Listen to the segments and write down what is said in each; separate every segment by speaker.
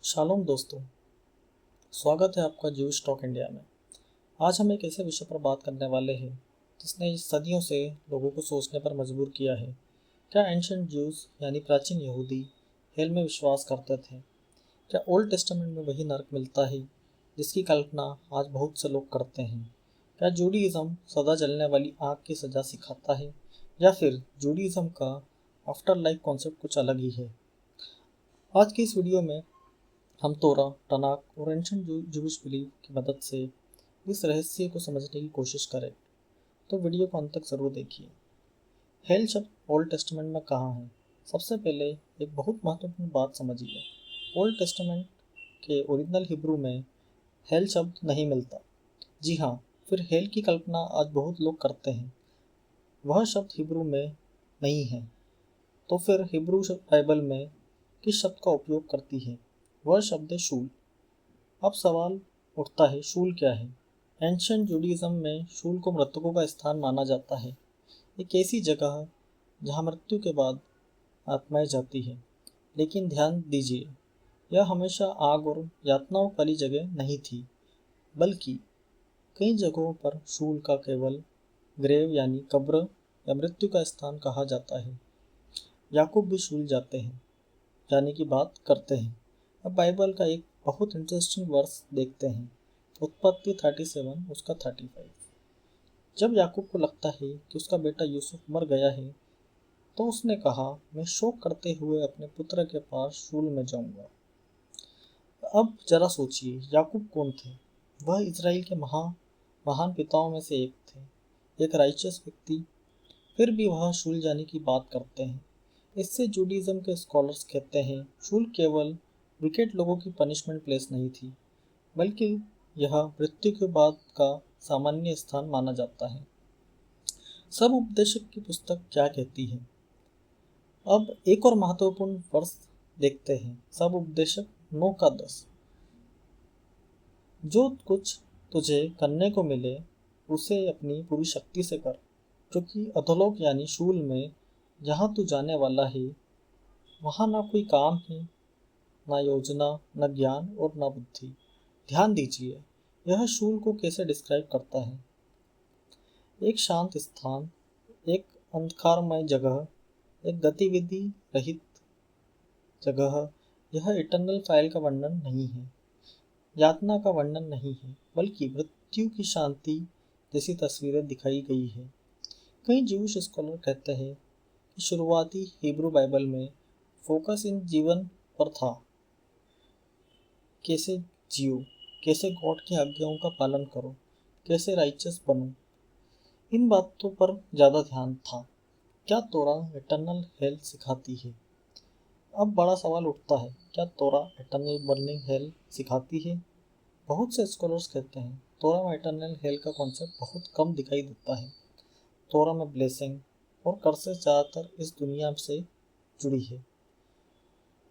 Speaker 1: Shalom दोस्तों, स्वागत है आपका ज्यूश टॉक इंडिया में। आज हम एक ऐसे विषय पर बात करने वाले हैं जिसने सदियों से लोगों को सोचने पर मजबूर किया है। क्या एंशिएंट ज्यूज यानी प्राचीन यहूदी हेल में विश्वास करते थे? क्या ओल्ड टेस्टामेंट में वही नरक मिलता है जिसकी कल्पना आज बहुत से लोग करते हैं? क्या जूडिज्म सदा जलने वाली आग की सजा सिखाता है, या फिर जूडिज्म का आफ्टर लाइफ कॉन्सेप्ट कुछ अलग ही है? आज की इस वीडियो में हम तोरा, टनाक और एंशिएंट जूविश बिलीफ की मदद से इस रहस्य को समझने की कोशिश करें। तो वीडियो को अंत तक जरूर देखिए। हेल शब्द ओल्ड टेस्टामेंट में कहाँ है? सबसे पहले एक बहुत महत्वपूर्ण बात समझिए। ओल्ड टेस्टामेंट के ओरिजिनल हिब्रू में हेल शब्द नहीं मिलता। जी हाँ, फिर हेल की कल्पना आज बहुत लोग करते हैं। वह शब्द हिब्रू में नहीं है। तो फिर हिब्रू बाइबल में किस शब्द का उपयोग करती है? वह शब्द है शूल। अब सवाल उठता है, शूल क्या है? एंशिएंट जूडिज्म में शूल को मृतकों का स्थान माना जाता है। एक ऐसी जगह जहाँ मृत्यु के बाद आत्माएं जाती है। लेकिन ध्यान दीजिए, यह हमेशा आग और यातनाओं वाली जगह नहीं थी, बल्कि कई जगहों पर शूल का केवल ग्रेव यानी कब्र या मृत्यु का स्थान कहा जाता है। याकूब भी शूल जाते हैं जाने की बात करते हैं। अब बाइबल का एक बहुत इंटरेस्टिंग वर्स देखते हैं। उत्पत्ति 37 उसका 35। जब याकूब को लगता है कि उसका बेटा यूसुफ मर गया है, तो उसने कहा, मैं शोक करते हुए अपने पुत्र के पास शूल में जाऊंगा। अब जरा सोचिए, याकूब कौन थे? वह इज़राइल के महान पिताओं में से एक थे, एक राइचियस व्यक्ति। फिर भी वह शूल जाने की बात करते हैं। इससे जूडिज्म के स्कॉलर्स कहते हैं, शूल केवल विकेट लोगों की पनिशमेंट प्लेस नहीं थी, बल्कि यह मृत्यु के बाद का सामान्य स्थान माना जाता है। सब उपदेशक की पुस्तक क्या कहती है? अब एक और महत्वपूर्ण वर्ष देखते हैं। सब उपदेशक 9:10। जो कुछ तुझे करने को मिले उसे अपनी पूरी शक्ति से कर, क्योंकि अधोलोक यानी शूल में जहाँ तू जाने वाला है, वहाँ ना कोई काम है, ना योजना, न ज्ञान और न बुद्धि। ध्यान दीजिए, यह शूल को कैसे डिस्क्राइब करता है। एक शांत स्थान, एक अंधकारमय जगह, एक गतिविधि रहित जगह। यह इटर्नल फाइल का वर्णन नहीं है, यातना का वर्णन नहीं है, बल्कि मृत्यु की शांति जैसी तस्वीरें दिखाई गई है। कई ज्यूश स्कॉलर कहते हैं कि शुरुआती हिब्रू बाइबल में फोकस इन जीवन पर था। कैसे जियो, कैसे गॉड की आज्ञाओं का पालन करो, कैसे राइचस बनो, इन बातों पर ज़्यादा ध्यान था। क्या तोरा इटर्नल हेल सिखाती है? अब बड़ा सवाल उठता है, क्या तोरा इटर्नल बर्निंग हेल सिखाती है? बहुत से स्कॉलर्स कहते हैं तोरा में इटर्नल हेल का कॉन्सेप्ट बहुत कम दिखाई देता है। तोरा में ब्लेसिंग और कर्सेस ज़्यादातर इस दुनिया से जुड़ी है।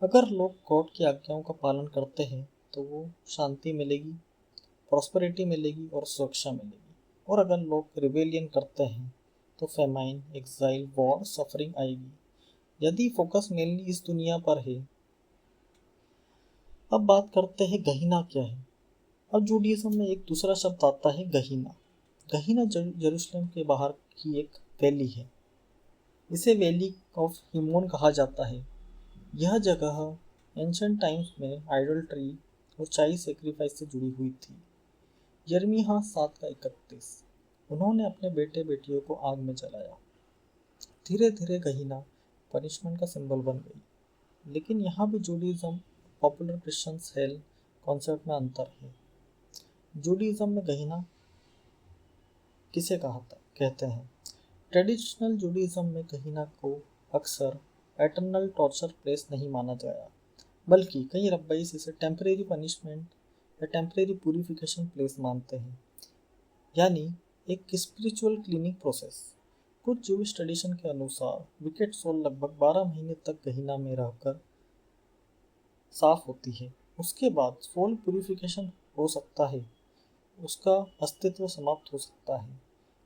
Speaker 1: अगर लोग गॉड की आज्ञाओं का पालन करते हैं तो वो शांति मिलेगी, प्रॉस्पेरिटी मिलेगी और सुरक्षा मिलेगी। और अगर लोग रिबेलियन करते हैं तो फेमाइन, एग्जाइल, वॉर, सफरिंग आएगी। यदि फोकस मेनली इस दुनिया पर है। अब बात करते हैं गहीना क्या है। अब जूडिज्म में एक दूसरा शब्द आता है गहीना। गहीना यरूशलेम के बाहर की एक वैली है। इसे वैली ऑफ हिमोन कहा जाता है। यह जगह एंशिएंट टाइम्स में आइडोल्ट्री और चाइल्ड सेक्रीफाइस से जुड़ी हुई थी। यिर्मयाह 7:31। उन्होंने अपने बेटे बेटियों को आग में जलाया। धीरे धीरे गहीना पनिशमेंट का सिंबल बन गई। लेकिन यहाँ भी Judaism popular Christian hello concept में अंतर है। जूडिज्म में गहीना किसे कहते हैं? ट्रेडिशनल जूडिज्म में गहीना को अक्सर एटर्नल टॉर्चर प्लेस नहीं माना गया, बल्कि कई रब्बाइस इसे टेम्परेरी पनिशमेंट या टेम्परेरी प्यूरिफिकेशन प्लेस मानते हैं, यानी एक स्पिरिचुअल क्लीनिंग प्रोसेस। कुछ जूविश ट्रेडिशन के अनुसार विकेट सोल लगभग 12 महीने तक गहीना में रहकर साफ होती है। उसके बाद सोल प्यूरिफिकेशन हो सकता है, उसका अस्तित्व समाप्त हो सकता है।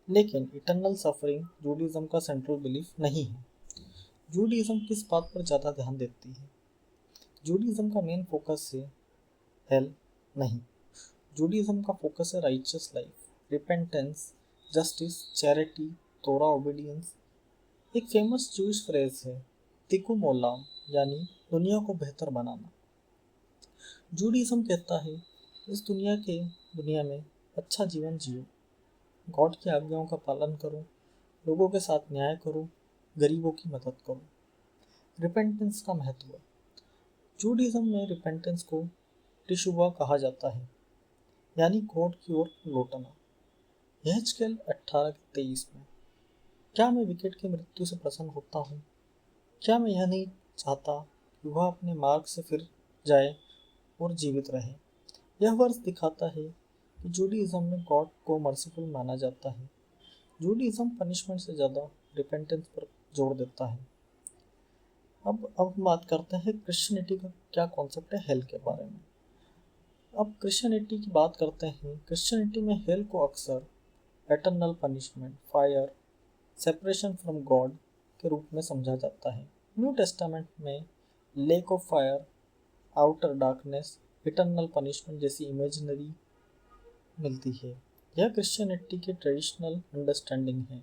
Speaker 1: लेकिन इटर्नल सफरिंग जूडिज्म का सेंट्रल बिलीफ नहीं है। जूडिज्म किस बात पर ज़्यादा ध्यान देती है? जूडिज्म का मेन फोकस है हेल नहीं। जूडिज्म का फोकस है righteous life, repentance, justice, charity, तोरा ओबीडियंस। एक फेमस जूइश फ्रेज है तिकुम ओलाम, यानी दुनिया को बेहतर बनाना। जूडिज्म कहता है इस दुनिया में अच्छा जीवन जियो, गॉड की आज्ञाओं का पालन करो, लोगों के साथ न्याय करो, गरीबों की मदद करो। रिपेंटेंस का महत्व। जूडिज्म में रिपेंटेंस को टिशुवा कहा जाता है, यानी गॉड की ओर लौटना। यह स्केल 18-23 में। क्या मैं विकेट की मृत्यु से प्रसन्न होता हूँ? क्या मैं यह नहीं चाहता कि वह अपने मार्ग से फिर जाए और जीवित रहे? यह वर्ष दिखाता है कि जूडिज्म में गॉड को मर्सीफुल माना जाता है। जूडिज्म पनिशमेंट से ज़्यादा रिपेंटेंस पर जोर देता है। अब हम बात करते हैं क्रिश्चियनिटी का क्या कॉन्सेप्ट है हेल के बारे में। अब क्रिश्चियनिटी की बात करते हैं। क्रिश्चियनिटी में हेल को अक्सर eternal punishment, fire, separation from God के रूप में समझा जाता है। न्यू टेस्टामेंट में lake of fire, outer darkness, eternal punishment जैसी इमेजिनरी मिलती है। यह क्रिश्चियनिटी की ट्रेडिशनल अंडरस्टैंडिंग है।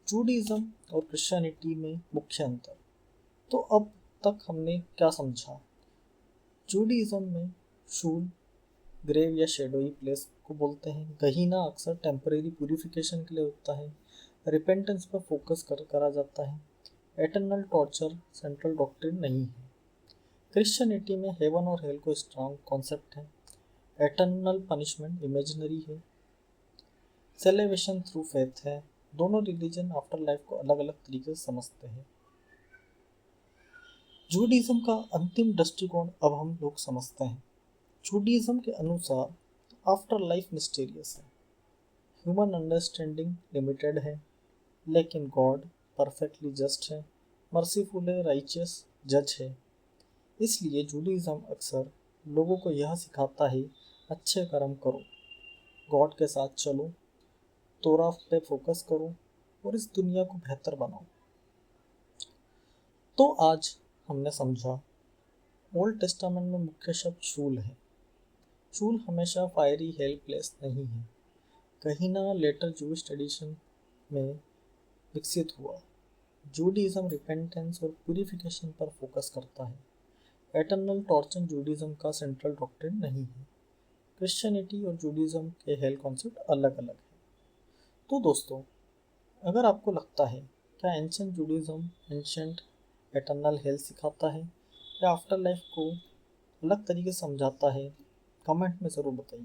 Speaker 1: जूडिज्म और क्रिश्चियनिटी में मुख्य अंतर। तो अब तक हमने क्या समझा? जूडिज्म में शूल, ग्रेव या शेडोई प्लेस को बोलते हैं। गहीना अक्सर टेम्परेरी प्यूरिफिकेशन के लिए होता है। रिपेंटेंस पर फोकस करा जाता है। एटर्नल टॉर्चर सेंट्रल डॉक्ट्रिन नहीं है। क्रिश्चियनिटी में हेवन और हेल को स्ट्रॉन्ग कॉन्सेप्ट है। एटर्नल पनिशमेंट इमेजिनरी है। सेलेवेशन थ्रू फेथ है। दोनों रिलीजन आफ्टर लाइफ को अलग अलग तरीके से समझते हैं। जूडिज्म का अंतिम दृष्टिकोण अब हम लोग समझते हैं। जूडिज्म के अनुसार आफ्टर लाइफ मिस्टीरियस है, ह्यूमन अंडरस्टैंडिंग लिमिटेड है, लेकिन गॉड परफेक्टली जस्ट है, मर्सीफुल है, राइचियस जज है। इसलिए जूडिज्म अक्सर लोगों को यह सिखाता है अच्छे कर्म करो, गॉड के साथ चलो, तोरा पे फोकस करो और इस दुनिया को बेहतर बनाओ। तो आज हमने समझा ओल्ड टेस्टामेंट में मुख्य शब्द शूल है। शूल हमेशा फायरी हेल प्लेस नहीं है। कहीं ना लेटर जूइश ट्रेडिशन में विकसित हुआ। जूडिज्म रिपेंटेंस और प्यूरिफिकेशन पर फोकस करता है। एटर्नल टॉर्चर जूडिज्म का सेंट्रल डॉक्ट्रिन नहीं है। क्रिश्चियनिटी और जूडिज्म के हेल कॉन्सेप्ट अलग अलग है। तो दोस्तों, अगर आपको लगता है क्या ancient Judaism ancient eternal hello सिखाता है या आफ्टर लाइफ को अलग तरीके से समझाता है, कमेंट में ज़रूर बताइए।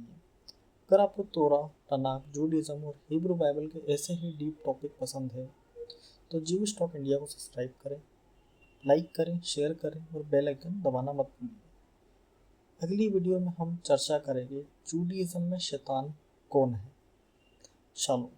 Speaker 1: अगर आपको तोरा, तनाक, जूडिज्म और हिब्रू बाइबल के ऐसे ही डीप टॉपिक पसंद है तो जीविश टॉक इंडिया को सब्सक्राइब करें, लाइक करें, शेयर करें और बेल आइकन दबाना मत भूलिए। अगली वीडियो में हम चर्चा करेंगे जूडिज्म में शैतान कौन है। शालोम।